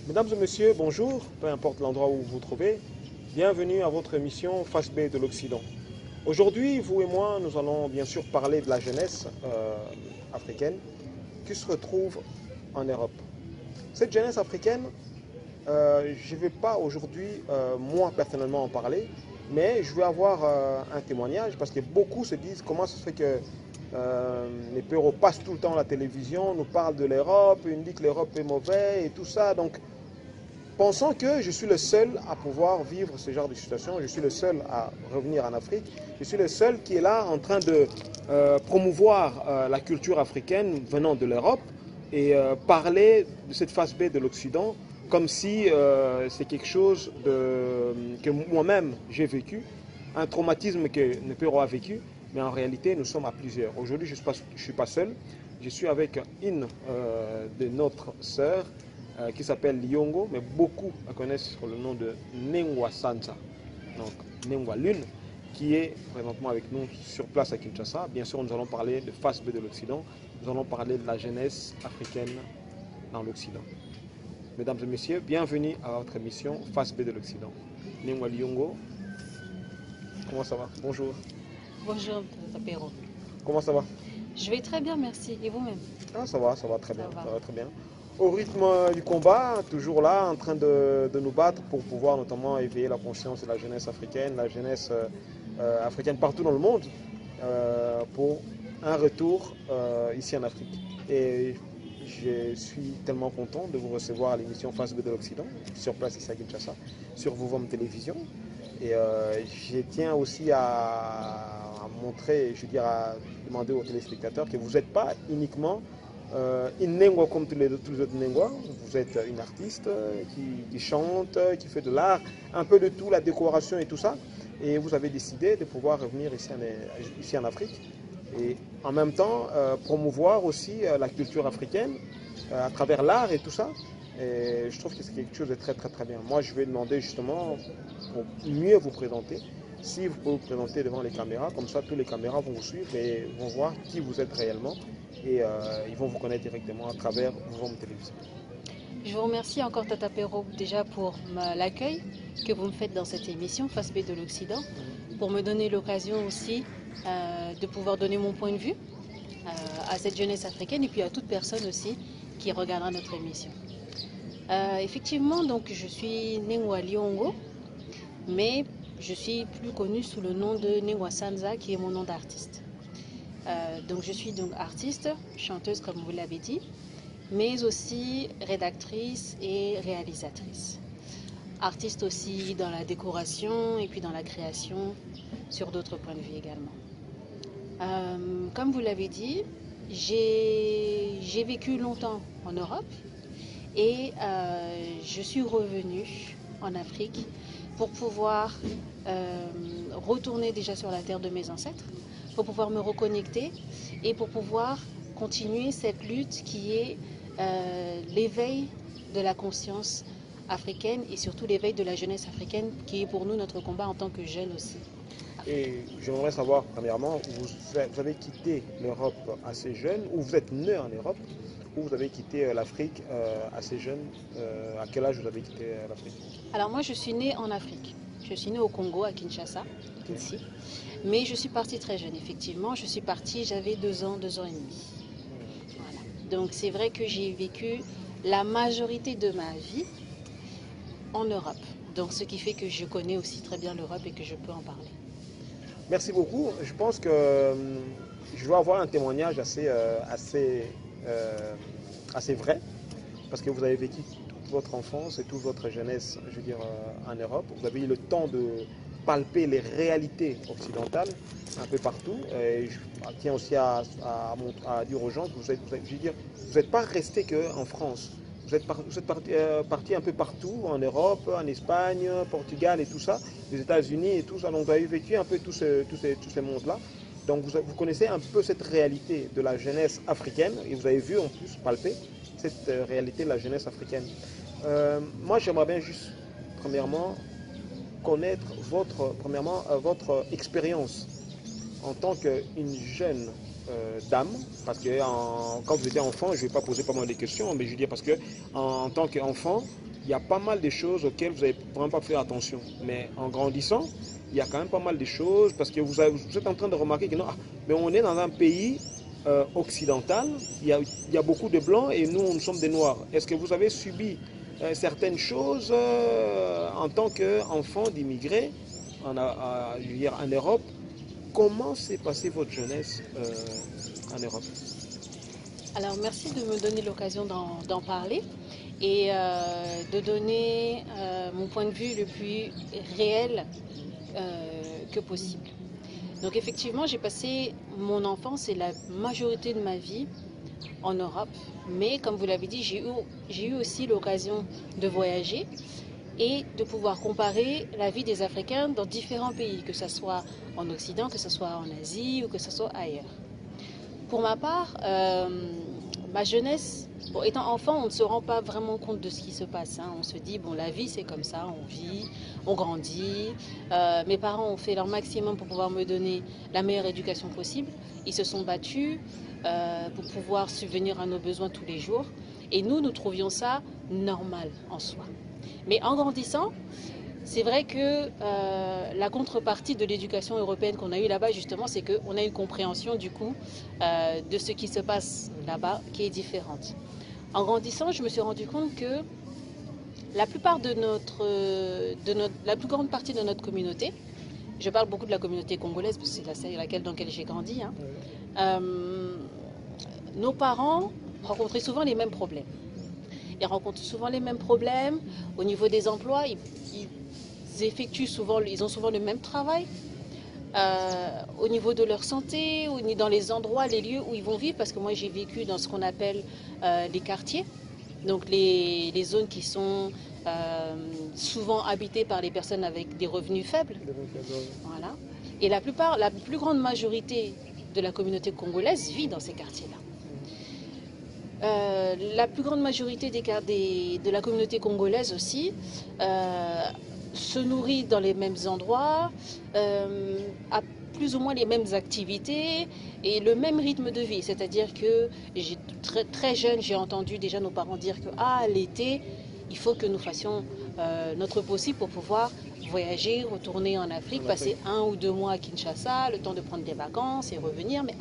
Mesdames et messieurs, bonjour, peu importe l'endroit où vous vous trouvez, bienvenue à votre émission Face B de l'Occident. Aujourd'hui, vous et moi, nous allons bien sûr parler de la jeunesse africaine qui se retrouve en Europe. Cette jeunesse africaine, je ne vais pas aujourd'hui, moi personnellement, en parler, mais je vais avoir un témoignage parce que beaucoup se disent comment ça se fait que les Péros passent tout le temps à la télévision, nous parlent de l'Europe, ils nous disent que l'Europe est mauvaise et tout ça. Donc, pensant que je suis le seul à pouvoir vivre ce genre de situation, je suis le seul à revenir en Afrique, je suis le seul qui est là en train de promouvoir la culture africaine venant de l'Europe et parler de cette face B de l'Occident comme si c'est quelque chose que moi-même j'ai vécu, un traumatisme que le Pérou a vécu, mais en réalité nous sommes à plusieurs. Aujourd'hui je ne suis pas seul, je suis avec une de notre sœurs, qui s'appelle Liongo, mais beaucoup la connaissent sur le nom de Nengwa Sansa, donc Nengwa Lune, qui est présentement avec nous sur place à Kinshasa. Bien sûr, nous allons parler de face B de l'Occident, nous allons parler de la jeunesse africaine dans l'Occident. Mesdames et messieurs, bienvenue à votre émission Face B de l'Occident. Nengwa Liongo, comment ça va? Bonjour. Bonjour, Tapero. Comment ça va? Je vais très bien, merci. Et vous-même? Ah, ça va très bien, ça va très bien. Au rythme du combat, toujours là, en train de nous battre pour pouvoir notamment éveiller la conscience de la jeunesse africaine, africaine partout dans le monde, pour un retour ici en Afrique. Et je suis tellement content de vous recevoir à l'émission Face B de l'Occident, sur place ici à Kinshasa, sur Vouvom Télévision. Et je tiens aussi à montrer, je veux dire, à demander aux téléspectateurs que vous n'êtes pas uniquement une Nengwa comme tous les autres Nengwa. Vous êtes une artiste qui chante, qui fait de l'art, un peu de tout, la décoration et tout ça. Et vous avez décidé de pouvoir revenir ici en Afrique et en même temps promouvoir aussi la culture africaine à travers l'art et tout ça. Et je trouve que c'est quelque chose de très bien. Moi, je vais demander justement pour mieux vous présenter, si vous pouvez vous présenter devant les caméras, comme ça tous les caméras vont vous suivre et vont voir qui vous êtes réellement et ils vont vous connaître directement à travers vos télévisions. Je vous remercie encore Tata Pero déjà pour l'accueil que vous me faites dans cette émission Face B de l'Occident, pour me donner l'occasion aussi de pouvoir donner mon point de vue à cette jeunesse africaine et puis à toute personne aussi qui regardera notre émission. Effectivement, donc je suis Nengwa Liongo, mais je suis plus connue sous le nom de Nengwa Sansa, qui est mon nom d'artiste. Donc je suis donc artiste, chanteuse comme vous l'avez dit, mais aussi rédactrice et réalisatrice. Artiste aussi dans la décoration et puis dans la création, sur d'autres points de vue également. Comme vous l'avez dit, j'ai vécu longtemps en Europe et je suis revenue en Afrique pour pouvoir retourner déjà sur la terre de mes ancêtres, pour pouvoir me reconnecter et pour pouvoir continuer cette lutte qui est l'éveil de la conscience africaine et surtout l'éveil de la jeunesse africaine qui est pour nous notre combat en tant que jeunes aussi. Et j'aimerais savoir premièrement, vous avez quitté l'Europe assez jeune, ou vous êtes né en Europe, ou vous avez quitté l'Afrique assez jeune. À quel âge vous avez quitté l'Afrique? Alors moi je suis née en Afrique. Je suis née au Congo, à Kinshasa, ici. Mais je suis partie très jeune, effectivement. Je suis partie, j'avais 2 ans et demi. Voilà. Donc c'est vrai que j'ai vécu la majorité de ma vie en Europe. Donc ce qui fait que je connais aussi très bien l'Europe et que je peux en parler. Merci beaucoup. Je pense que je dois avoir un témoignage assez vrai, parce que vous avez vécu toute votre enfance et toute votre jeunesse, je veux dire, en Europe. Vous avez eu le temps de palper les réalités occidentales un peu partout. Et je tiens aussi à dire aux gens que vous n'êtes pas resté qu'en France. vous êtes parti un peu partout, en Europe, en Espagne, Portugal et tout ça, les États-Unis et tout ça. Donc vous avez vécu un peu tous ces mondes-là. Donc vous connaissez un peu cette réalité de la jeunesse africaine et vous avez vu en plus palper cette réalité de la jeunesse africaine. Moi j'aimerais bien juste, premièrement, connaître votre expérience en tant qu'une jeune dame, parce que quand vous étiez enfant, je ne vais pas poser pas mal de questions, mais je veux dire parce que en tant qu'enfant, il y a pas mal de choses auxquelles vous n'avez vraiment pas fait attention. Mais en grandissant, il y a quand même pas mal de choses, parce que vous êtes en train de remarquer que non, mais on est dans un pays occidental, il y a beaucoup de blancs et nous sommes des noirs. Est-ce que vous avez subi certaines choses en tant qu'enfant d'immigrés en Europe? Comment s'est passée votre jeunesse en Europe? Alors, merci de me donner l'occasion d'en parler et de donner mon point de vue le plus réel que possible. Donc, effectivement, j'ai passé mon enfance et la majorité de ma vie en Europe, mais comme vous l'avez dit, j'ai eu aussi l'occasion de voyager et de pouvoir comparer la vie des Africains dans différents pays, que ce soit en Occident, que ce soit en Asie ou que ce soit ailleurs. Pour ma part, ma jeunesse, bon, étant enfant, on ne se rend pas vraiment compte de ce qui se passe. Hein. On se dit, bon, la vie c'est comme ça, on vit, on grandit. Mes parents ont fait leur maximum pour pouvoir me donner la meilleure éducation possible. Ils se sont battus pour pouvoir subvenir à nos besoins tous les jours. Et nous trouvions ça normal en soi. Mais en grandissant, c'est vrai que la contrepartie de l'éducation européenne qu'on a eue là-bas, justement, c'est qu'on a une compréhension du coup de ce qui se passe là-bas qui est différente. En grandissant, je me suis rendu compte que la plupart la plus grande partie de notre communauté, je parle beaucoup de la communauté congolaise parce que c'est dans laquelle j'ai grandi, hein, nos parents rencontraient souvent les mêmes problèmes. Ils rencontrent souvent les mêmes problèmes au niveau des emplois. Ils ont souvent le même travail. Au niveau de leur santé, dans les endroits, les lieux où ils vont vivre, parce que moi j'ai vécu dans ce qu'on appelle les quartiers, donc les zones qui sont souvent habitées par les personnes avec des revenus faibles. Voilà. Et la plus grande majorité de la communauté congolaise vit dans ces quartiers-là. La plus grande majorité de la communauté congolaise aussi se nourrit dans les mêmes endroits, a plus ou moins les mêmes activités et le même rythme de vie. C'est-à-dire que très jeune, j'ai entendu déjà nos parents dire que l'été, il faut que nous fassions notre possible pour pouvoir voyager, retourner en Afrique, passer 1 ou 2 mois à Kinshasa, le temps de prendre des vacances et revenir. Mais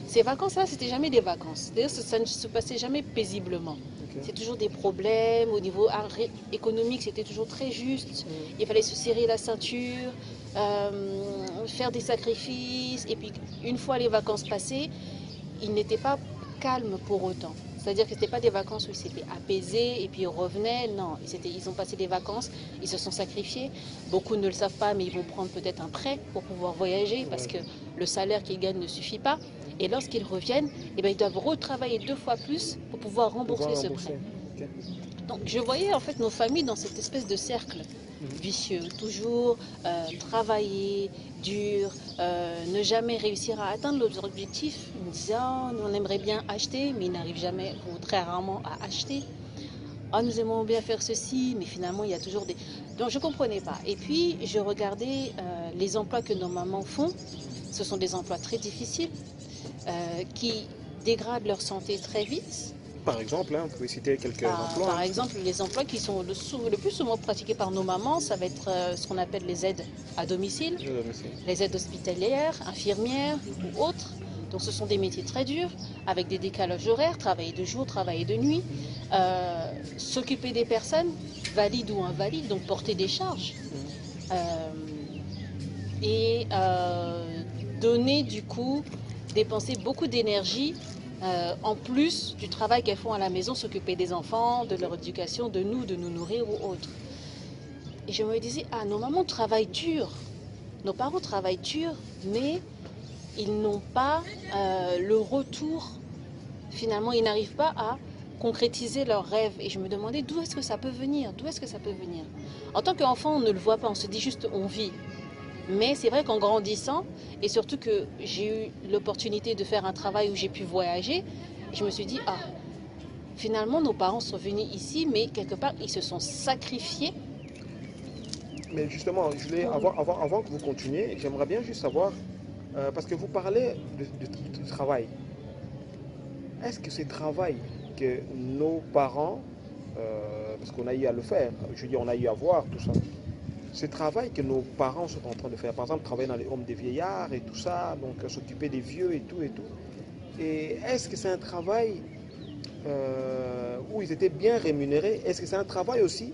ces vacances-là, c'était jamais des vacances. D'ailleurs, ça ne se passait jamais paisiblement. Okay. C'est toujours des problèmes. Au niveau économique, c'était toujours très juste. Il fallait se serrer la ceinture, faire des sacrifices. Et puis, une fois les vacances passées, ils n'étaient pas calmes pour autant. C'est-à-dire que ce n'était pas des vacances où ils s'étaient apaisés et puis ils revenaient. Non, ils ont passé des vacances, ils se sont sacrifiés. Beaucoup ne le savent pas, mais ils vont prendre peut-être un prêt pour pouvoir voyager parce que le salaire qu'ils gagnent ne suffit pas. Et lorsqu'ils reviennent, ils doivent retravailler 2 fois plus pour pouvoir rembourser ce prêt. Okay. Donc je voyais en fait nos familles dans cette espèce de cercle vicieux. Toujours travailler dur, ne jamais réussir à atteindre leurs objectifs. Ils me disaient, on aimerait bien acheter, mais ils n'arrivent jamais ou très rarement à acheter. Nous aimons bien faire ceci, mais finalement il y a toujours des... Donc je ne comprenais pas. Et puis je regardais les emplois que nos mamans font. Ce sont des emplois très difficiles qui dégradent leur santé très vite. Par exemple, vous pouvez citer quelques emplois. Par exemple, les emplois qui sont le plus souvent pratiqués par nos mamans, ça va être ce qu'on appelle les aides à domicile, les aides hospitalières, infirmières ou autres. Donc ce sont des métiers très durs, avec des décalages horaires, travailler de jour, travailler de nuit, s'occuper des personnes, valides ou invalides, donc porter des charges. Et donner du coup, dépenser beaucoup d'énergie en plus du travail qu'elles font à la maison, s'occuper des enfants, de leur éducation, de nous nourrir ou autre. Et je me disais, nos mamans travaillent dur, nos parents travaillent dur, mais ils n'ont pas le retour. Finalement, ils n'arrivent pas à concrétiser leurs rêves. Et je me demandais d'où est-ce que ça peut venir, d'où est-ce que ça peut venir. En tant qu'enfant, on ne le voit pas, on se dit juste on vit. Mais c'est vrai qu'en grandissant, et surtout que j'ai eu l'opportunité de faire un travail où j'ai pu voyager, je me suis dit, ah, finalement nos parents sont venus ici, mais quelque part ils se sont sacrifiés. Mais justement, je voulais, avant que vous continuiez, j'aimerais bien juste savoir, parce que vous parlez du travail. Est-ce que ce travail que nos parents, parce qu'on a eu à le faire, je veux dire, on a eu à voir tout ça, ce travail que nos parents sont en train de faire, par exemple, travailler dans les homes des vieillards et tout ça, donc s'occuper des vieux et tout et tout. Et est-ce que c'est un travail où ils étaient bien rémunérés? Est-ce que c'est un travail aussi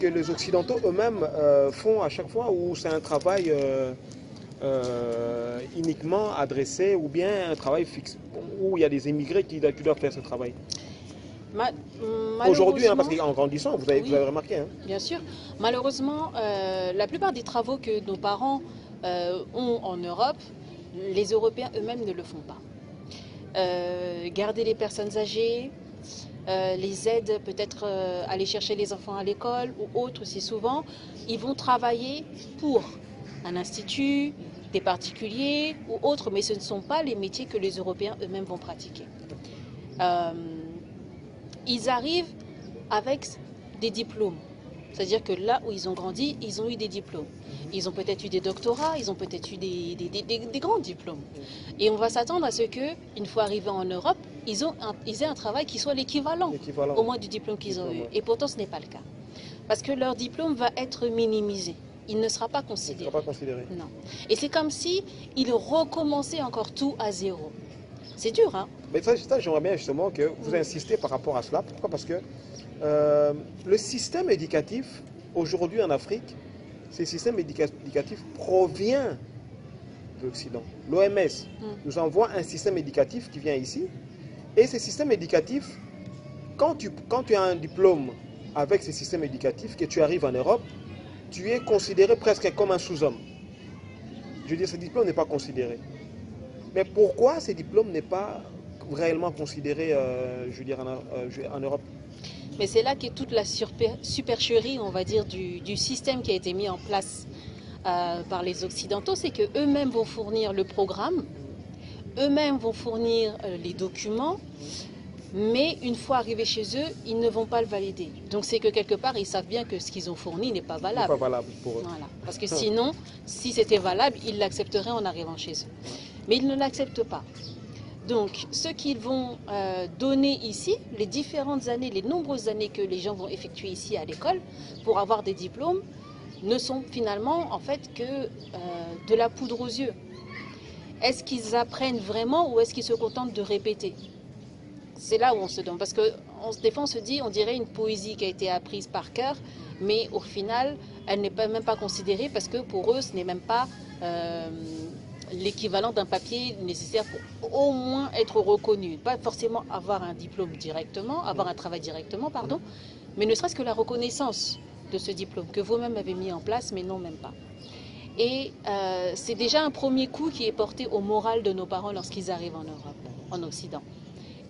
que les Occidentaux eux-mêmes font à chaque fois, ou c'est un travail uniquement adressé, ou bien un travail fixe, où il y a des immigrés qui doivent faire ce travail? Aujourd'hui, hein, parce qu'en grandissant, vous avez remarqué. Hein. Bien sûr. Malheureusement, la plupart des travaux que nos parents ont en Europe, les Européens eux-mêmes ne le font pas. Garder les personnes âgées, les aides, peut-être aller chercher les enfants à l'école ou autres aussi souvent, ils vont travailler pour un institut, des particuliers ou autres, mais ce ne sont pas les métiers que les Européens eux-mêmes vont pratiquer. Ils arrivent avec des diplômes. C'est-à-dire que là où ils ont grandi, ils ont eu des diplômes. Ils ont peut-être eu des doctorats, ils ont peut-être eu des grands diplômes. Et on va s'attendre à ce qu'une fois arrivés en Europe, ils aient un travail qui soit l'équivalent au moins du diplôme qu'ils ont eu. Et pourtant, ce n'est pas le cas. Parce que leur diplôme va être minimisé. Il ne sera pas considéré. Il ne sera pas considéré. Non. Et c'est comme s'ils recommençaient encore tout à zéro. C'est dur, hein? Mais ça j'aimerais bien justement que vous insistez par rapport à cela. Pourquoi? Parce que le système éducatif, aujourd'hui en Afrique, ce système éducatif provient de l'Occident. L'OMS nous envoie un système éducatif qui vient ici. Et ce système éducatif, quand tu as un diplôme avec ce système éducatif, que tu arrives en Europe, tu es considéré presque comme un sous-homme. Je veux dire, ce diplôme n'est pas considéré. Mais pourquoi ce diplôme n'est pas réellement considéré, je veux dire, en Europe? Mais c'est là qu'est toute la supercherie, on va dire, du système qui a été mis en place par les Occidentaux. C'est qu'eux-mêmes vont fournir le programme, eux-mêmes vont fournir les documents, mais une fois arrivés chez eux, ils ne vont pas le valider. Donc c'est que quelque part, ils savent bien que ce qu'ils ont fourni n'est pas valable. N'est pas valable pour eux. Voilà. Parce que sinon, si c'était valable, ils l'accepteraient en arrivant chez eux. Mais ils ne l'acceptent pas. Donc, ce qu'ils vont donner ici, les différentes années, les nombreuses années que les gens vont effectuer ici à l'école pour avoir des diplômes, ne sont finalement en fait que de la poudre aux yeux. Est-ce qu'ils apprennent vraiment ou est-ce qu'ils se contentent de répéter? C'est là où on se demande. Parce que des fois on se dit, on dirait une poésie qui a été apprise par cœur, mais au final, elle n'est même pas considérée parce que pour eux, ce n'est même pas l'équivalent d'un papier nécessaire pour au moins être reconnu. Pas forcément avoir un diplôme directement, avoir un travail directement, pardon, mais ne serait-ce que la reconnaissance de ce diplôme que vous-même avez mis en place, mais non, même pas. Et c'est déjà un premier coup qui est porté au moral de nos parents lorsqu'ils arrivent en Europe, en Occident.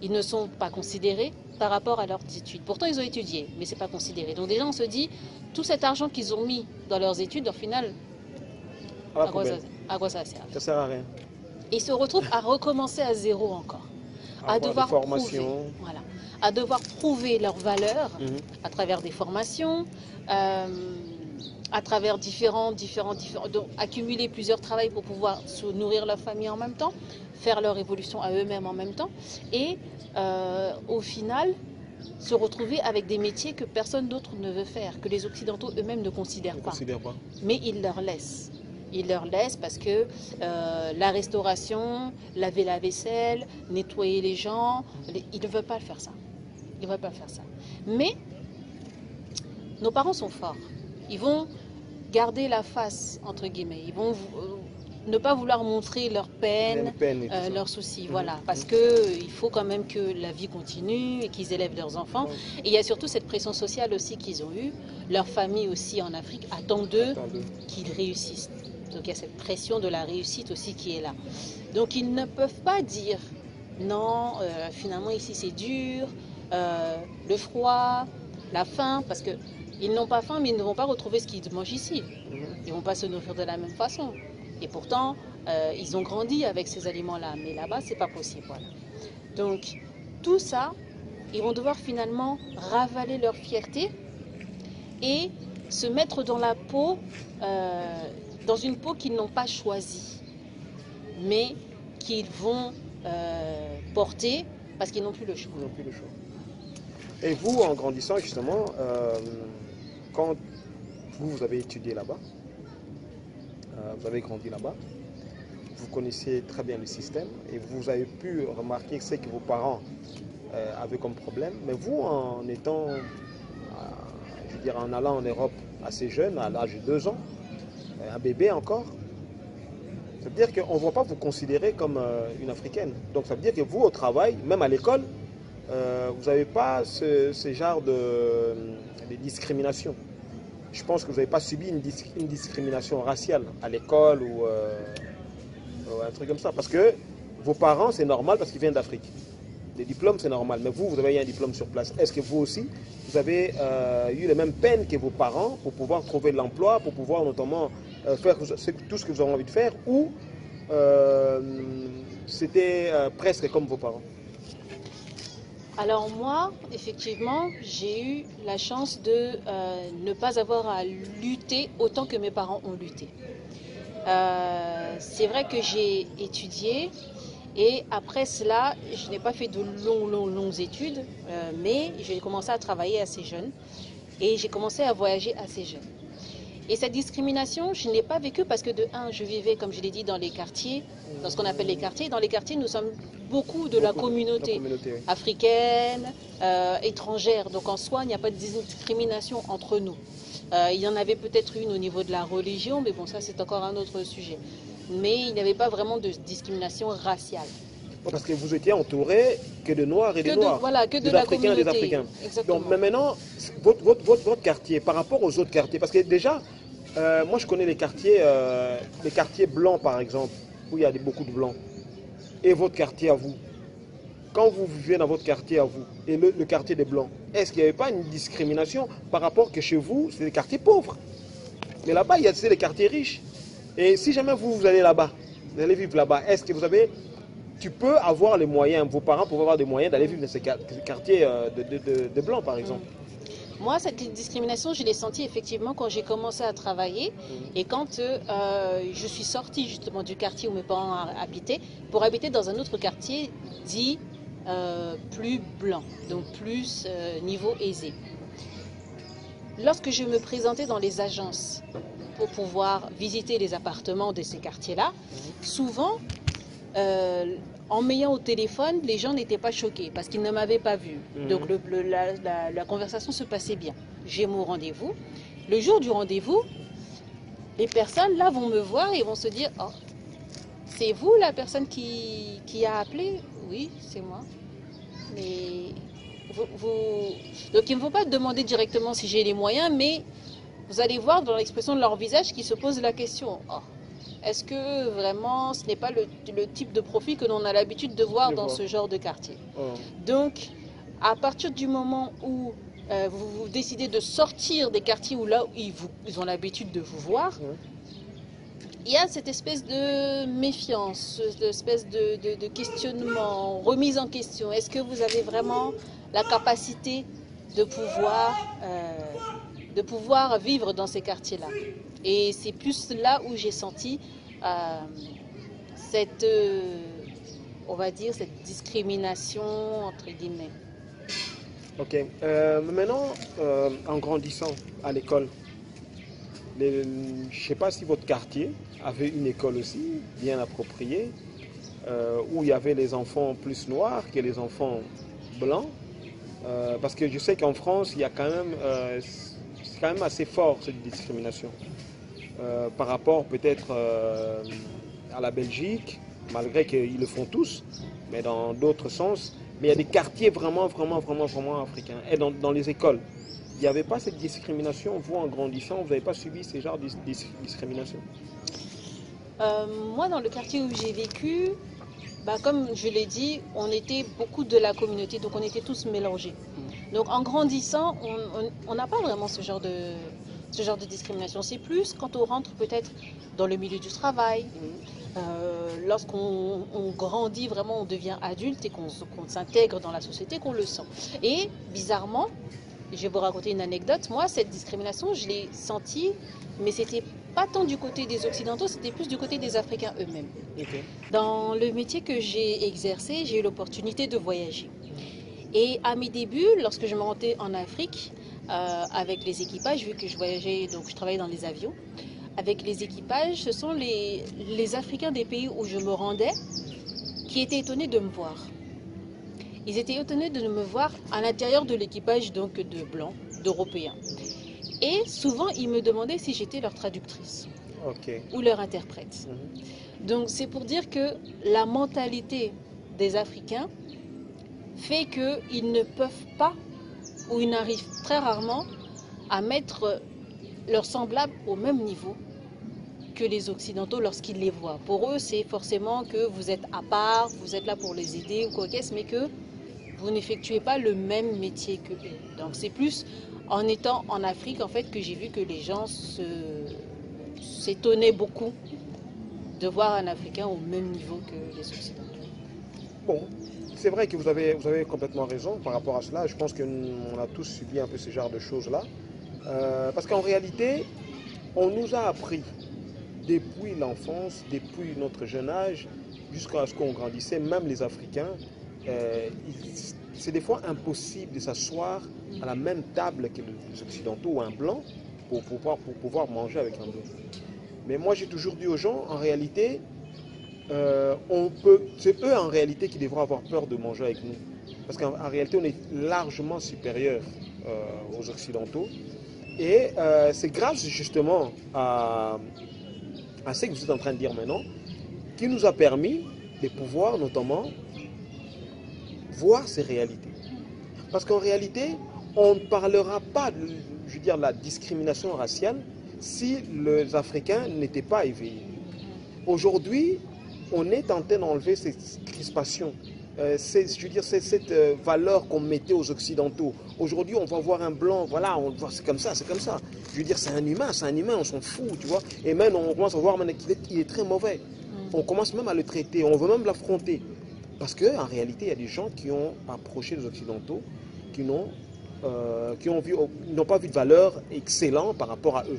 Ils ne sont pas considérés par rapport à leurs études. Pourtant, ils ont étudié, mais ce n'est pas considéré. Donc déjà, on se dit, tout cet argent qu'ils ont mis dans leurs études, au final, à quoi ça sert? Ça sert à rien. Et ils se retrouvent à recommencer à zéro encore. À devoir prouver, voilà, à devoir prouver leur valeur à travers des formations, à travers donc accumuler plusieurs travails pour pouvoir se nourrir leur famille en même temps, faire leur évolution à eux-mêmes en même temps, et au final se retrouver avec des métiers que personne d'autre ne veut faire, que les Occidentaux eux-mêmes ne considèrent pas. Mais ils leur laissent. Ils leur laissent parce que la restauration, laver la vaisselle, nettoyer les gens, ils ne veulent pas faire ça. Ils ne veulent pas faire ça. Mais nos parents sont forts. Ils vont garder la face, entre guillemets. Ils vont ne pas vouloir montrer leur peine, leurs soucis. Voilà, parce qu'il faut quand même que la vie continue et qu'ils élèvent leurs enfants. Et il y a surtout cette pression sociale aussi qu'ils ont eue. Leur famille aussi en Afrique attend d'eux qu'ils réussissent. Donc il y a cette pression de la réussite aussi qui est là. Donc ils ne peuvent pas dire non, finalement ici c'est dur, le froid, la faim, parce qu'ils n'ont pas faim, mais ils ne vont pas retrouver ce qu'ils mangent ici. Ils ne vont pas se nourrir de la même façon. Et pourtant, ils ont grandi avec ces aliments-là, mais là-bas, ce n'est pas possible. Voilà. Donc, tout ça, ils vont devoir finalement ravaler leur fierté et se mettre dans la peau, dans une peau qu'ils n'ont pas choisie, mais qu'ils vont porter parce qu'ils n'ont plus le choix. Ils n'ont plus le choix. Et vous, en grandissant justement, quand vous avez étudié là-bas, vous avez grandi là-bas, vous connaissiez très bien le système et vous avez pu remarquer ce que vos parents avaient comme problème. Mais vous, en étant, je veux dire, en allant en Europe assez jeune, à l'âge de 2 ans, un bébé encore, ça veut dire qu'on ne va pas vous considérer comme une Africaine. Donc ça veut dire que vous, au travail, même à l'école, vous n'avez pas ce genre de discrimination. Je pense que vous n'avez pas subi une discrimination raciale à l'école ou un truc comme ça. Parce que vos parents, c'est normal parce qu'ils viennent d'Afrique. Les diplômes, c'est normal. Mais vous, vous avez eu un diplôme sur place. Est-ce que vous aussi, vous avez eu les mêmes peines que vos parents pour pouvoir trouver de l'emploi, pour pouvoir notamment faire tout ce que vous avez envie de faire, ou c'était presque comme vos parents? Alors moi, effectivement, j'ai eu la chance de ne pas avoir à lutter autant que mes parents ont lutté. C'est vrai que j'ai étudié et après cela, je n'ai pas fait de longues études, mais j'ai commencé à travailler assez jeune et j'ai commencé à voyager assez jeune. Et cette discrimination, je ne l'ai pas vécue parce que de un, je vivais, comme je l'ai dit, dans les quartiers, dans ce qu'on appelle les quartiers. Dans les quartiers, nous sommes beaucoup de la communauté africaine, étrangère. Donc en soi, il n'y a pas de discrimination entre nous. Il y en avait peut-être une au niveau de la religion, mais bon, ça c'est encore un autre sujet. Mais il n'y avait pas vraiment de discrimination raciale. Parce que vous étiez entouré que de Noirs et des Noirs, voilà, que de des la Africains communauté. et des Africains. Exactement. Donc, mais maintenant, votre quartier, par rapport aux autres quartiers, parce que déjà, moi je connais les quartiers blancs par exemple, où il y a beaucoup de blancs, et votre quartier à vous. Quand vous vivez dans votre quartier à vous, et le quartier des blancs, est-ce qu'il n'y avait pas une discrimination par rapport que chez vous, c'est des quartiers pauvres? Mais là-bas, c'est des quartiers riches. Et si jamais vous allez là-bas, vous allez vivre là-bas, est-ce que vous avez... Tu peux avoir les moyens, vos parents peuvent avoir des moyens d'aller vivre dans ces quartiers de blancs, par exemple. Moi, cette discrimination, je l'ai sentie effectivement quand j'ai commencé à travailler et quand je suis sortie justement du quartier où mes parents habitaient pour habiter dans un autre quartier dit plus blanc, donc plus niveau aisé. Lorsque je me présentais dans les agences pour pouvoir visiter les appartements de ces quartiers-là, souvent, en m'ayant au téléphone, les gens n'étaient pas choqués parce qu'ils ne m'avaient pas vu. Donc la conversation se passait bien. J'ai mon rendez-vous. Le jour du rendez-vous, les personnes là vont me voir et vont se dire « Oh, c'est vous la personne qui a appelé ?» « Oui, c'est moi. » Mais donc ils ne vont pas demander directement si j'ai les moyens, mais vous allez voir dans l'expression de leur visage qu'ils se posent la question « Oh, est-ce que vraiment ce n'est pas le type de profil que l'on a l'habitude de voir dans ce genre de quartier ?» Donc, à partir du moment où vous décidez de sortir des quartiers où là où ils ont l'habitude de vous voir, il y a cette espèce de méfiance, cette espèce de questionnement, remise en question. Est-ce que vous avez vraiment la capacité de pouvoir vivre dans ces quartiers-là? Et c'est plus là où j'ai senti cette, on va dire, cette discrimination, entre guillemets. Ok. Maintenant, en grandissant à l'école, je ne sais pas si votre quartier avait une école aussi, bien appropriée, où il y avait les enfants plus noirs que les enfants blancs. Parce que je sais qu'en France, il y a quand même, c'est quand même assez fort cette discrimination. Par rapport peut-être à la Belgique, malgré qu'ils le font tous, mais dans d'autres sens. Mais il y a des quartiers vraiment africains. Et dans les écoles, il n'y avait pas cette discrimination. Vous, en grandissant, vous n'avez pas subi ce genre de discrimination? Moi, dans le quartier où j'ai vécu, Comme je l'ai dit, on était beaucoup de la communauté, donc on était tous mélangés. Donc en grandissant, on n'a pas vraiment ce genre de discrimination. C'est plus quand on rentre peut-être dans le milieu du travail, lorsqu'on grandit vraiment, on devient adulte et qu'on s'intègre dans la société, qu'on le sent. Et bizarrement, je vais vous raconter une anecdote, moi cette discrimination, je l'ai sentie, mais c'était pas tant du côté des Occidentaux, c'était plus du côté des Africains eux-mêmes. Okay. Dans le métier que j'ai exercé, j'ai eu l'opportunité de voyager. Et à mes débuts, lorsque je me rendais en Afrique, avec les équipages, vu que je voyageais, donc je travaillais dans les avions, avec les équipages, ce sont les Africains des pays où je me rendais qui étaient étonnés de me voir. Ils étaient étonnés de me voir à l'intérieur de l'équipage, donc de blancs, d'Européens. Et souvent, ils me demandaient si j'étais leur traductrice ou leur interprète. Donc, c'est pour dire que la mentalité des Africains fait qu'ils ne peuvent pas, ou ils n'arrivent très rarement, à mettre leurs semblables au même niveau que les Occidentaux lorsqu'ils les voient. Pour eux, c'est forcément que vous êtes à part, vous êtes là pour les aider ou quoi qu'est-ce, mais que vous n'effectuez pas le même métier que eux. Donc, c'est plus en étant en Afrique, en fait, que j'ai vu que les gens s'étonnaient beaucoup de voir un Africain au même niveau que les Occidentaux. Bon, c'est vrai que vous avez complètement raison par rapport à cela. Je pense qu'on a tous subi un peu ce genre de choses-là. Parce qu'en réalité, on nous a appris depuis l'enfance, depuis notre jeune âge, jusqu'à ce qu'on grandissait, même les Africains, c'est des fois impossible de s'asseoir à la même table que les Occidentaux ou un blanc pour pouvoir manger avec un blanc. Mais moi j'ai toujours dit aux gens, en réalité, c'est eux en réalité qui devront avoir peur de manger avec nous. Parce qu'en réalité on est largement supérieur aux Occidentaux. Et c'est grâce justement à ce que vous êtes en train de dire maintenant, qui nous a permis de pouvoir notamment voir ces réalités. Parce qu'en réalité, on ne parlera pas de, je veux dire, la discrimination raciale si les Africains n'étaient pas éveillés. Aujourd'hui, on est en train d'enlever cette crispation, je veux dire, cette valeur qu'on mettait aux Occidentaux. Aujourd'hui, on va voir un blanc, voilà, on voit, c'est comme ça, c'est comme ça. Je veux dire, c'est un humain, on s'en fout, tu vois. Et même, on commence à voir qu'il est très mauvais. On commence même à le traiter, on veut même l'affronter. Parce qu'en réalité, il y a des gens qui ont approché les Occidentaux, qui n'ont pas vu de valeur excellente par rapport à eux.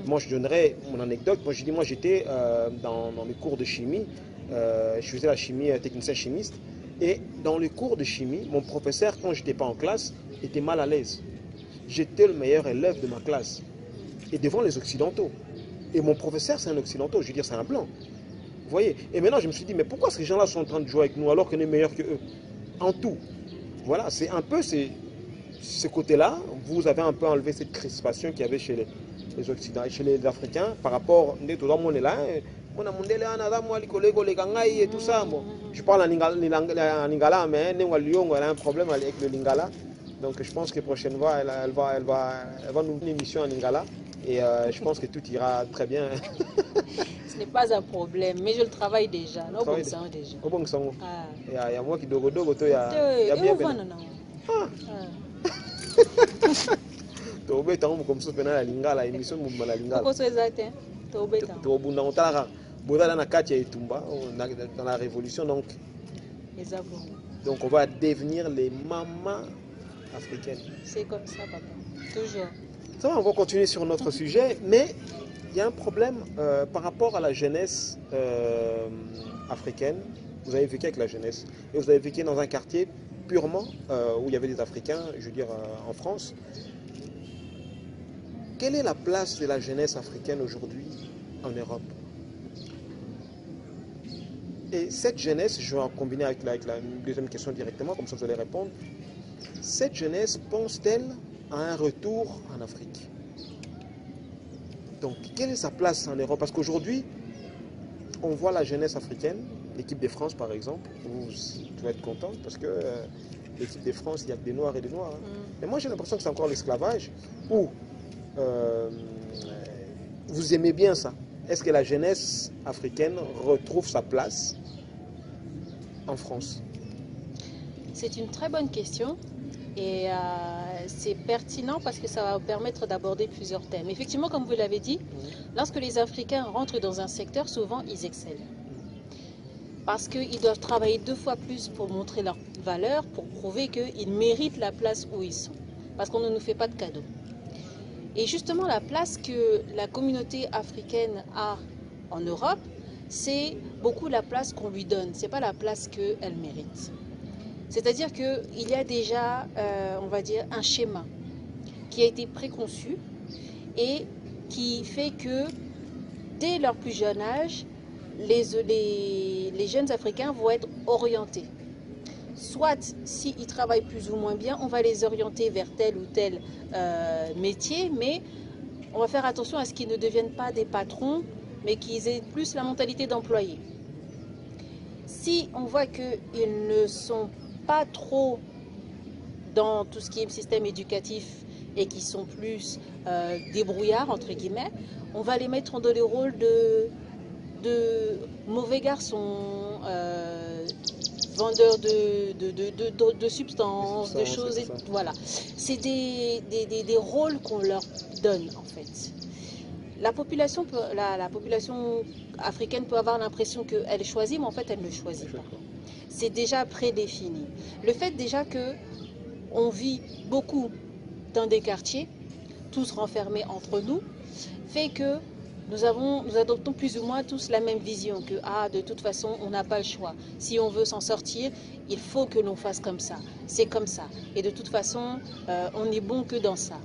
Moi, je donnerais mon anecdote. Moi, j'étais dans les cours de chimie. Je faisais la chimie, technicien chimiste. Et dans les cours de chimie, mon professeur, quand je n'étais pas en classe, était mal à l'aise. J'étais le meilleur élève de ma classe. Et devant les Occidentaux. Et mon professeur, c'est un Occidental, je veux dire, c'est un blanc. Vous voyez? Et maintenant, je me suis dit, mais pourquoi ces gens-là sont en train de jouer avec nous alors qu'on est meilleur que eux? En tout. Voilà, c'est un peu ce côté-là. Vous avez un peu enlevé cette crispation qu'il y avait chez les Occidentaux, chez les Africains, par rapport à tout le monde est là. Et tout ça. Bon, je parle en lingala, mais elle a un problème avec le lingala. Donc je pense que prochaine fois, elle va nous faire une émission en lingala. Et je pense que tout ira très bien. Ce n'est pas un problème, mais je le travaille déjà. Au bon sens déjà. Au bon sens. Il y a moi qui dogo il y a bien bien. To beta on comme ça pendant la lingala émission mu la lingala. Pourquoi c'est exact? To beta. To bunda on tala boda na kati ya Itumba dans la révolution donc. Exactement. Donc on va devenir les mamans africaines. C'est comme ça papa. Toujours. Ça va, on va continuer sur notre sujet, mais il y a un problème par rapport à la jeunesse africaine. Vous avez vécu avec la jeunesse et vous avez vécu dans un quartier purement où il y avait des Africains, je veux dire en France. Quelle est la place de la jeunesse africaine aujourd'hui en Europe? Et cette jeunesse, je vais en combiner avec la deuxième question directement, comme ça vous allez répondre. Cette jeunesse pense-t-elle à un retour en Afrique? Donc, quelle est sa place en Europe? Parce qu'aujourd'hui, on voit la jeunesse africaine, l'équipe de France par exemple, tu vas être content parce que l'équipe de France, il y a que des Noirs et des Noirs. Hein. Mais moi j'ai l'impression que c'est encore l'esclavage. Ou vous aimez bien ça? Est-ce que la jeunesse africaine retrouve sa place en France? C'est une très bonne question et c'est pertinent parce que ça va permettre d'aborder plusieurs thèmes. Effectivement, comme vous l'avez dit, lorsque les Africains rentrent dans un secteur, souvent ils excellent. Parce qu'ils doivent travailler 2 fois plus pour montrer leur valeur, pour prouver qu'ils méritent la place où ils sont. Parce qu'on ne nous fait pas de cadeaux. Et justement, la place que la communauté africaine a en Europe, c'est beaucoup la place qu'on lui donne. Ce n'est pas la place qu'elle mérite. C'est-à-dire qu'il y a déjà, on va dire, un schéma qui a été préconçu et qui fait que dès leur plus jeune âge, les jeunes Africains vont être orientés. Soit, s'ils travaillent plus ou moins bien, on va les orienter vers tel ou tel métier, mais on va faire attention à ce qu'ils ne deviennent pas des patrons, mais qu'ils aient plus la mentalité d'employés. Si on voit qu'ils ne sont pas trop dans tout ce qui est système éducatif et qui sont plus débrouillards, entre guillemets, on va les mettre dans les rôles de mauvais garçons, vendeurs de substances, de choses, voilà. C'est des rôles qu'on leur donne en fait. La population africaine peut avoir l'impression qu'elle choisit, mais en fait elle ne choisit pas. C'est déjà prédéfini. Le fait déjà qu'on vit beaucoup dans des quartiers, tous renfermés entre nous, fait que nous adoptons plus ou moins tous la même vision que de toute façon, on n'a pas le choix. Si on veut s'en sortir, il faut que l'on fasse comme ça. C'est comme ça. Et de toute façon, on n'est bon que dans ça.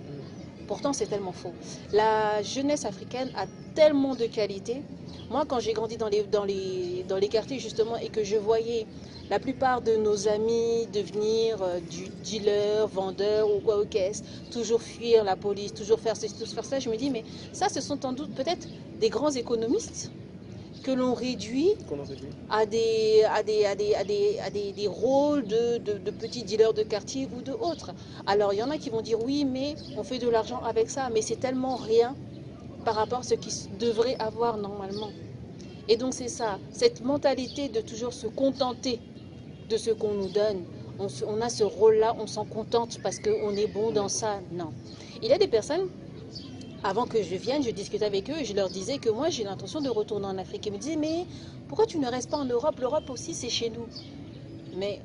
Pourtant, c'est tellement faux. La jeunesse africaine a tellement de qualités. Moi, quand j'ai grandi dans les quartiers, justement, et que je voyais la plupart de nos amis devenir du dealer, vendeur ou quoi aux caisses, toujours fuir la police, toujours faire ceci, toujours faire ça, je me dis, mais ça, ce sont sans doute peut-être des grands économistes que l'on réduit à des rôles de petits dealers de quartier ou de autres. Alors, il y en a qui vont dire, oui, mais on fait de l'argent avec ça, mais c'est tellement rien par rapport à ce qu'ils devraient avoir normalement. Et donc, c'est ça, cette mentalité de toujours se contenter de ce qu'on nous donne. On a ce rôle-là, on s'en contente parce qu'on est bon dans ça. Non. Il y a des personnes, avant que je vienne, je discutais avec eux et je leur disais que moi, j'ai l'intention de retourner en Afrique. Ils me disaient, mais pourquoi tu ne restes pas en Europe? L'Europe aussi, c'est chez nous. Mais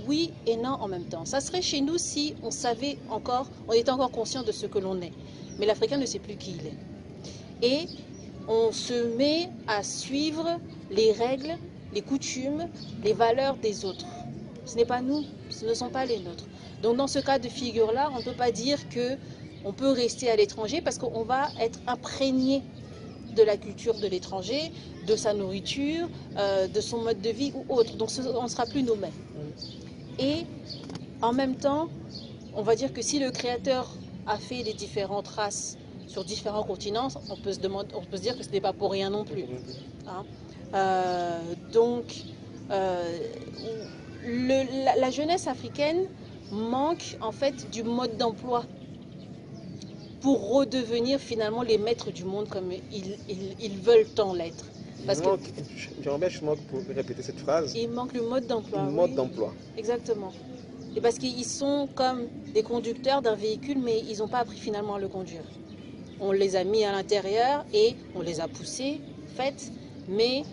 oui et non en même temps. Ça serait chez nous si on savait encore, on était encore conscient de ce que l'on est. Mais l'Africain ne sait plus qui il est. Et on se met à suivre les règles, les coutumes, les valeurs des autres. Ce n'est pas nous, ce ne sont pas les nôtres. Donc dans ce cas de figure-là, on ne peut pas dire qu'on peut rester à l'étranger parce qu'on va être imprégné de la culture de l'étranger, de sa nourriture, de son mode de vie ou autre. Donc on ne sera plus nous-mêmes. Et en même temps, on va dire que si le Créateur a fait les différentes races sur différents continents, on peut se dire que ce n'est pas pour rien non plus. Hein? La jeunesse africaine manque en fait du mode d'emploi pour redevenir finalement les maîtres du monde comme ils veulent tant l'être. J'aimerais justement pour répéter cette phrase. Il manque le mode d'emploi. Le mode d'emploi. Exactement. Et parce qu'ils sont comme des conducteurs d'un véhicule, mais ils n'ont pas appris finalement à le conduire. On les a mis à l'intérieur et on les a poussés, faites, mais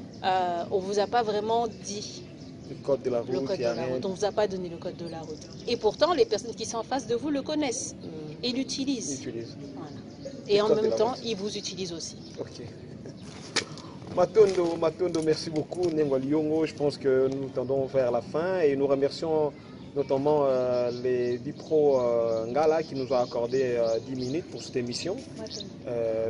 on ne vous a pas vraiment dit le code de la route. On ne vous a pas donné le code de la route. Et pourtant, les personnes qui sont en face de vous le connaissent et l'utilisent. Voilà. Et en même temps, ils vous utilisent aussi. Ok. Matondo, merci beaucoup. Nengwa Liongo, je pense que nous tendons vers la fin et nous remercions notamment les Bipro Ngala qui nous a accordé 10 minutes pour cette émission.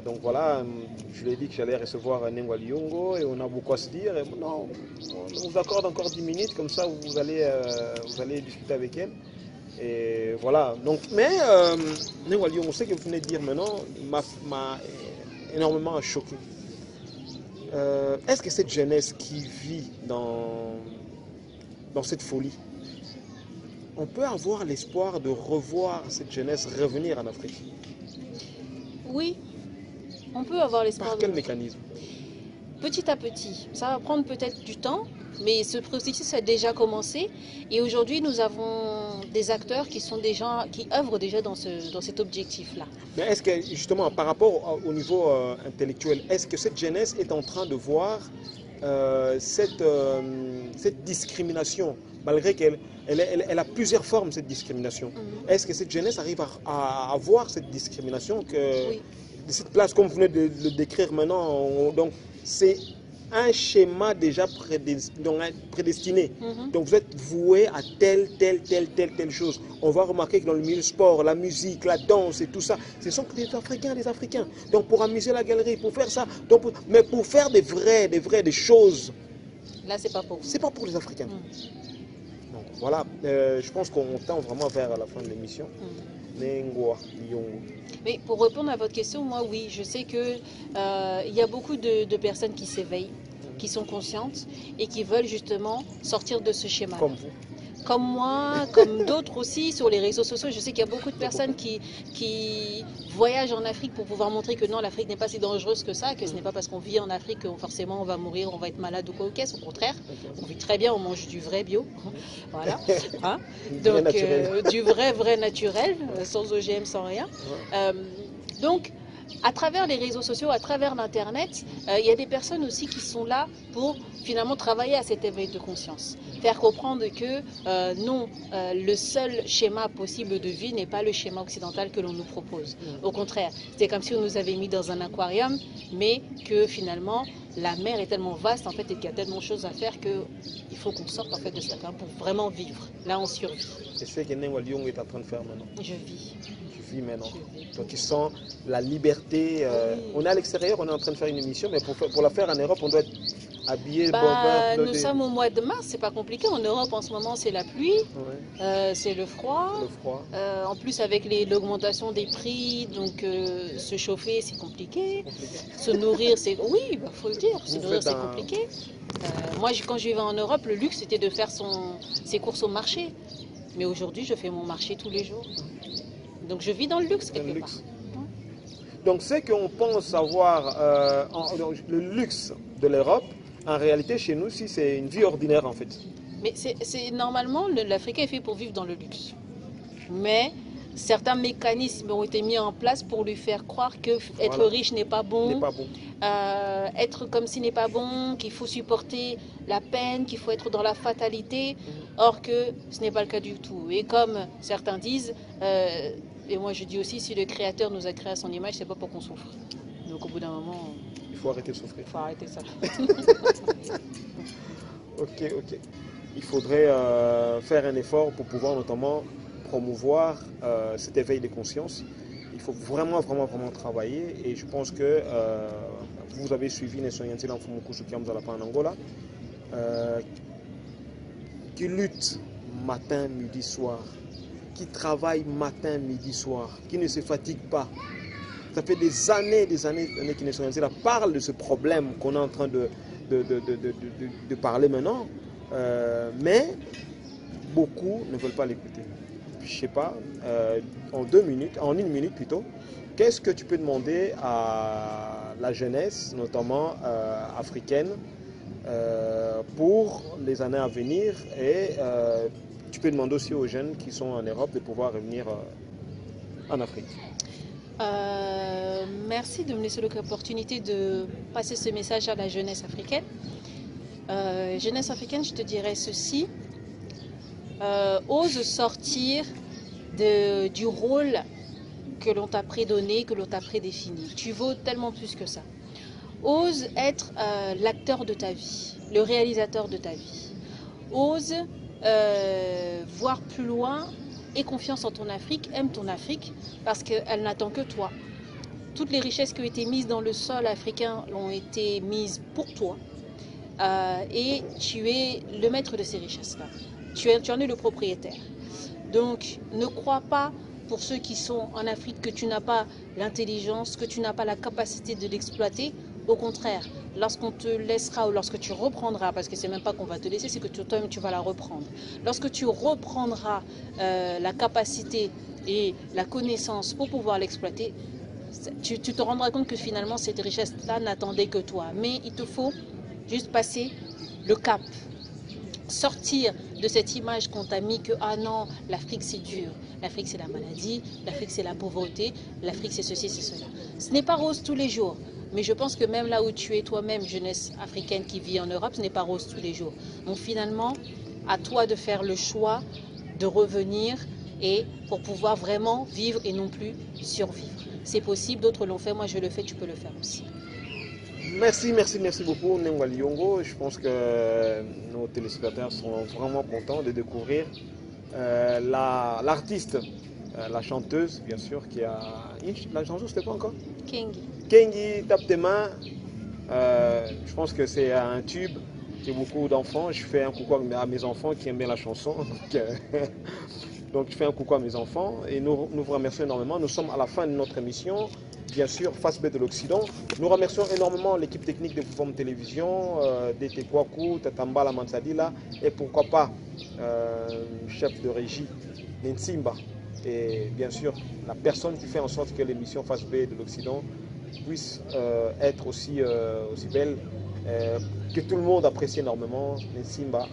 Donc voilà, je lui ai dit que j'allais recevoir Nengwa Liongo et on a beaucoup à se dire. Et non, on vous accorde encore 10 minutes, comme ça vous allez discuter avec elle. Et voilà, donc, mais Nengwa Liongo, ce que vous venez de dire maintenant m'a énormément choqué. Est-ce que cette jeunesse qui vit dans cette folie, on peut avoir l'espoir de revoir cette jeunesse revenir en Afrique? Oui, on peut avoir l'espoir. Par quel mécanisme? petit à petit. Ça va prendre peut-être du temps, mais ce processus a déjà commencé. Et aujourd'hui, nous avons des acteurs qui sont des gens qui œuvrent déjà dans cet objectif-là. Mais est-ce que, justement, par rapport au niveau intellectuel, est-ce que cette jeunesse est en train de voir cette discrimination, malgré qu'elle a plusieurs formes, cette discrimination? Est-ce que cette jeunesse arrive à voir cette discrimination Oui. de cette place, comme vous venez de le décrire maintenant? Donc, c'est un schéma déjà prédestiné. Donc vous êtes voué à telle chose. On va remarquer que dans le milieu sport, la musique, la danse et tout ça, ce sont des Africains. Donc pour amuser la galerie, pour faire ça, mais pour faire des choses. Là, c'est pas pour vous. C'est pas pour les Africains. Donc voilà, je pense qu'on tend vraiment vers la fin de l'émission. Mais pour répondre à votre question, moi oui, je sais que il y a beaucoup de personnes qui s'éveillent, qui sont conscientes et qui veulent justement sortir de ce schéma. Comme vous. Comme moi, comme d'autres aussi sur les réseaux sociaux. Je sais qu'il y a beaucoup de personnes qui voyagent en Afrique pour pouvoir montrer que non, l'Afrique n'est pas si dangereuse que ça, que ce n'est pas parce qu'on vit en Afrique que forcément on va mourir, on va être malade ou quoi au caisse. Au contraire, on vit très bien, on mange du vrai bio. Voilà. Hein? Donc, du vrai naturel, sans OGM, sans rien. Donc, à travers les réseaux sociaux, à travers l'Internet, il y a des personnes aussi qui sont là pour finalement travailler à cet éveil de conscience. Faire comprendre que non, le seul schéma possible de vie n'est pas le schéma occidental que l'on nous propose. Au contraire, c'est comme si on nous avait mis dans un aquarium, mais que finalement, la mer est tellement vaste en fait, et qu'il y a tellement de choses à faire qu'il faut qu'on sorte en fait, de cet aquarium pour vraiment vivre. Là, on survit. C'est ce que Neng Waliong est en train de faire maintenant. Je vis. Maintenant. Donc tu sens la liberté. On est à l'extérieur, on est en train de faire une émission, mais pour la faire en Europe, on doit être habillé. Nous sommes au mois de mars, c'est pas compliqué. En Europe, en ce moment, c'est la pluie, c'est le froid. En plus, avec l'augmentation des prix, donc se chauffer, c'est compliqué. Se nourrir, c'est oui, faut le dire. Se nourrir, c'est compliqué. Moi, quand je vivais en Europe, le luxe, c'était de faire ses courses au marché. Mais aujourd'hui, je fais mon marché tous les jours. Donc je vis dans le luxe quelque part. Donc ce qu'on pense avoir, le luxe de l'Europe, en réalité chez nous, si c'est une vie ordinaire en fait. Mais normalement, l'Africain est fait pour vivre dans le luxe. Mais certains mécanismes ont été mis en place pour lui faire croire que être riche n'est pas bon. Être comme si n'est pas bon, qu'il faut supporter la peine, qu'il faut être dans la fatalité. Or que ce n'est pas le cas du tout. Et comme certains disent, et moi je dis aussi, si le Créateur nous a créé à son image, c'est pas pour qu'on souffre. Donc au bout d'un moment, il faut arrêter de souffrir. Il faut arrêter ça. Ok. Il faudrait faire un effort pour pouvoir notamment promouvoir cet éveil de conscience. Il faut vraiment travailler, et je pense que vous avez suivi Nessoyanti Lanfumukushu Kiamzalapa en Angola, qui lutte matin, midi, soir, qui travaille matin, midi, soir, qui ne se fatigue pas. Ça fait des années que Nessoyanti parle de ce problème qu'on est en train de parler maintenant, mais beaucoup ne veulent pas l'écouter. Je ne sais pas, en une minute plutôt, qu'est-ce que tu peux demander à la jeunesse, notamment africaine, pour les années à venir, et tu peux demander aussi aux jeunes qui sont en Europe de pouvoir revenir en Afrique. Merci de me laisser l'opportunité de passer ce message à la jeunesse africaine. Jeunesse africaine, je te dirais ceci. Ose sortir du rôle que l'on t'a prédonné, que l'on t'a prédéfini. Tu vaux tellement plus que ça. Ose être l'acteur de ta vie, le réalisateur de ta vie. Ose voir plus loin, aie confiance en ton Afrique, aime ton Afrique, parce qu'elle n'attend que toi. Toutes les richesses qui ont été mises dans le sol africain ont été mises pour toi. Et tu es le maître de ces richesses-là. Tu en es le propriétaire. Donc, ne crois pas, pour ceux qui sont en Afrique, que tu n'as pas l'intelligence, que tu n'as pas la capacité de l'exploiter. Au contraire, lorsqu'on te laissera ou lorsque tu reprendras, parce que c'est même pas qu'on va te laisser, c'est que toi-même tu vas la reprendre. Lorsque tu reprendras la capacité et la connaissance pour pouvoir l'exploiter, tu te rendras compte que finalement cette richesse-là n'attendait que toi. Mais il te faut juste passer le cap. Sortir de cette image qu'on t'a mis que ah non, l'Afrique c'est dur, l'Afrique c'est la maladie, l'Afrique c'est la pauvreté, l'Afrique c'est ceci, c'est cela. Ce n'est pas rose tous les jours, mais je pense que même là où tu es toi-même, jeunesse africaine qui vit en Europe, ce n'est pas rose tous les jours. Donc finalement, à toi de faire le choix de revenir et pour pouvoir vraiment vivre et non plus survivre. C'est possible, d'autres l'ont fait, moi je le fais, tu peux le faire aussi. Merci beaucoup Nengwa Liongo. Je pense que nos téléspectateurs sont vraiment contents de découvrir l'artiste, la chanteuse bien sûr qui a... La chanteuse c'était pas encore Kengi. Kengi, tape tes mains. Je pense que c'est un tube que beaucoup d'enfants. Je fais un coucou à mes enfants qui aiment bien la chanson. Donc je fais un coucou à mes enfants et nous vous remercions énormément. Nous sommes à la fin de notre émission. Bien sûr, Face B de l'Occident. Nous remercions énormément l'équipe technique de Fouforme Télévision, DT Kwaku, Tatambala Mansadila et pourquoi pas chef de régie Nsimba. Et bien sûr, la personne qui fait en sorte que l'émission Face B de l'Occident puisse être aussi belle, que tout le monde apprécie énormément, Nsimba.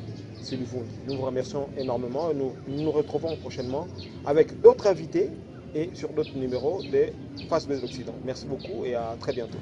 Nous vous remercions énormément et nous nous retrouvons prochainement avec d'autres invités et sur d'autres numéros de Face B de l'Occident. Merci beaucoup et à très bientôt.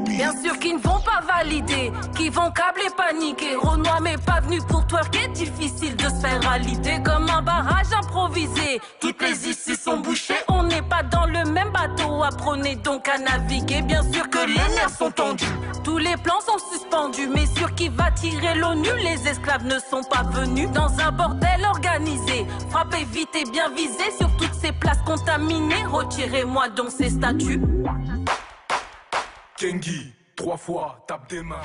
Bien sûr qu'ils ne vont pas valider, qu'ils vont câbler, paniquer. Renoir mais pas venu pour twerker, difficile de se faire réalité. Comme un barrage improvisé, toutes les issues sont bouchées. On n'est pas dans le même bateau, apprenez donc à naviguer. Bien sûr que les nerfs sont tendus, tous les plans sont suspendus. Mais sur qui va tirer l'ONU, les esclaves ne sont pas venus. Dans un bordel organisé, frappez vite et bien visé. Sur toutes ces places contaminées, retirez-moi donc ces statues. Kengi, 3 fois, tape des mains.